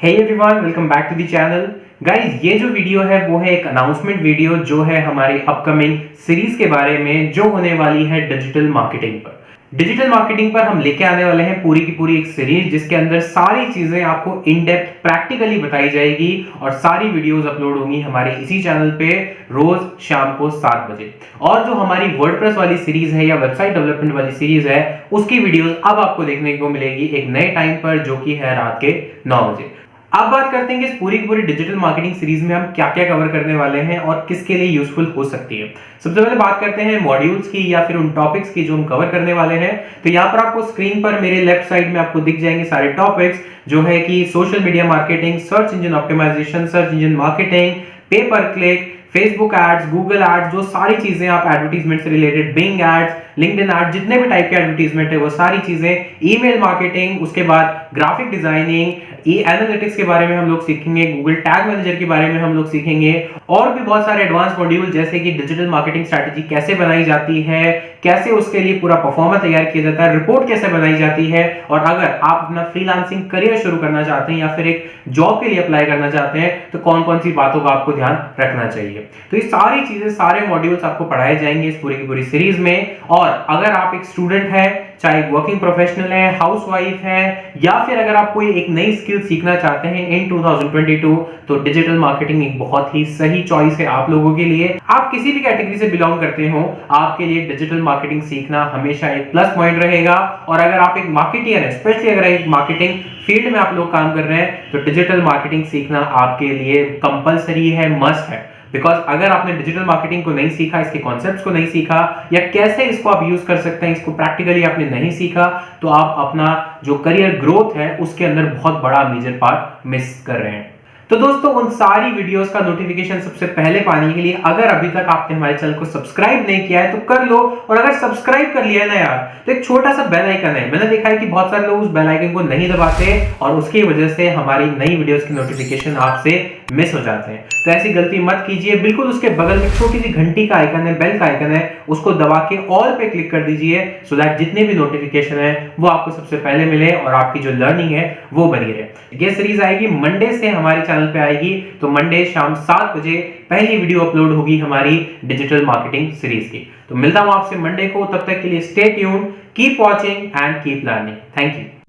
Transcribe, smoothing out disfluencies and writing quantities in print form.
Hey everyone, welcome back to the channel. Guys, ये जो video है वो है एक अनाउंसमेंट वीडियो जो है हमारी अपकमिंग सीरीज के बारे में, जो होने वाली है डिजिटल मार्केटिंग पर। डिजिटल मार्केटिंग पर हम लेके आने वाले हैं पूरी की पूरी एक सीरीज, जिसके अंदर सारी चीजें आपको इन डेप्थ प्रैक्टिकली बताई जाएगी और सारी वीडियोस अपलोड होंगी हमारे इसी चैनल पे रोज शाम को 7 बजे। और जो हमारी वर्डप्रेस वाली सीरीज है या वेबसाइट डेवलपमेंट वाली सीरीज है, उसकी वीडियोस अब आपको देखने को मिलेगी एक नए टाइम पर, जो कि है रात के 9 बजे। अब बात करते हैं कि इस पूरी की पूरी डिजिटल मार्केटिंग सीरीज में हम क्या क्या कवर करने वाले हैं और किसके लिए यूजफुल हो सकती है। सबसे पहले बात करते हैं मॉड्यूल्स की या फिर उन टॉपिक्स की जो हम कवर करने वाले हैं। तो यहाँ पर आपको स्क्रीन पर मेरे लेफ्ट साइड में आपको दिख जाएंगे सारे टॉपिक्स, जो है कि social media marketing, search engine optimisation, search engine marketing, pay per click, Facebook ads, Google ads, जो सारी चीजें आप एडवर्टीजमेंट से related, Bing ads, LinkedIn ads, जितने भी टाइप के एडवर्टीजमेंट है वो सारी चीजें, ईमेल मार्केटिंग, उसके बाद ग्राफिक डिजाइनिंग, एनालिटिक्स के बारे में हम लोग सीखेंगे, गूगल टैग मैनेजर के बारे में हम लोग सीखेंगे, और भी बहुत सारे एडवांस मॉड्यूल जैसे कि डिजिटल मार्केटिंग स्ट्रैटेजी कैसे बनाई जाती है, कैसे उसके लिए पूरा परफॉर्मा तैयार किया जाता है, रिपोर्ट कैसे बनाई जाती है, और अगर आप अपना फ्रीलांसिंग करियर शुरू करना चाहते हैं या फिर एक जॉब के लिए अप्लाई करना चाहते हैं तो कौन कौन सी बातों का आपको ध्यान रखना चाहिए। तो ये सारी चीजें, सारे मॉड्यूल्स आपको पढ़ाए जाएंगे इस पूरी की पूरी सीरीज में। और अगर आप एक स्टूडेंट है, चाहे वर्किंग प्रोफेशनल है, हाउसवाइफ है, या फिर अगर आप कोई एक नई स्किल सीखना चाहते हैं इन 2022, तो डिजिटल मार्केटिंग एक बहुत ही सही चॉइस है आप लोगों के लिए। आप किसी भी कैटेगरी से बिलोंग करते हो, आपके लिए डिजिटल मार्केटिंग सीखना हमेशा एक प्लस पॉइंट रहेगा। और अगर आप एक मार्केटियर है, स्पेशली अगर एक मार्केटिंग फील्ड में आप लोग काम कर रहे हैं, तो डिजिटल मार्केटिंग सीखना आपके लिए कंपलसरी है, मस्ट है। बिकॉज अगर आपने डिजिटल मार्केटिंग को नहीं सीखा, इसके कॉन्सेप्ट्स को नहीं सीखा, या कैसे इसको आप यूज कर सकते हैं, इसको प्रैक्टिकली आपने नहीं सीखा, तो आप अपना जो करियर ग्रोथ है उसके अंदर बहुत बड़ा मेजर पार्ट मिस कर रहे हैं। तो दोस्तों, उन सारी वीडियोस का नोटिफिकेशन सबसे पहले पाने के लिए अगर अभी तक आपने हमारे चैनल को सब्सक्राइब नहीं किया है तो कर लो, और अगर सब्सक्राइब कर लिया है ना यार, तो एक छोटा सा बेल आइकन है, मैंने देखा है कि बहुत सारे लोग उस बेल आइकन को नहीं दबाते और उसकी वजह से हमारी नई वीडियोस की नोटिफिकेशन आपसे मिस हो जाते हैं। तो ऐसी गलती मत कीजिए। बिल्कुल उसके बगल में छोटी सी घंटी का आइकन है, बेल का आइकन है, उसको दबा के ऑल पे क्लिक कर दीजिए, सो दैट जितने भी नोटिफिकेशन है वो आपको सबसे पहले मिले और आपकी जो लर्निंग है वो बनी रहे। ये सीरीज आएगी मंडे से हमारे चैनल पे आएगी, तो मंडे शाम 7 बजे पहली वीडियो अपलोड होगी हमारी डिजिटल मार्केटिंग सीरीज की। तो मिलता हूं आपसे मंडे को, तब तक के लिए stay tuned, keep watching and keep learning. Thank you.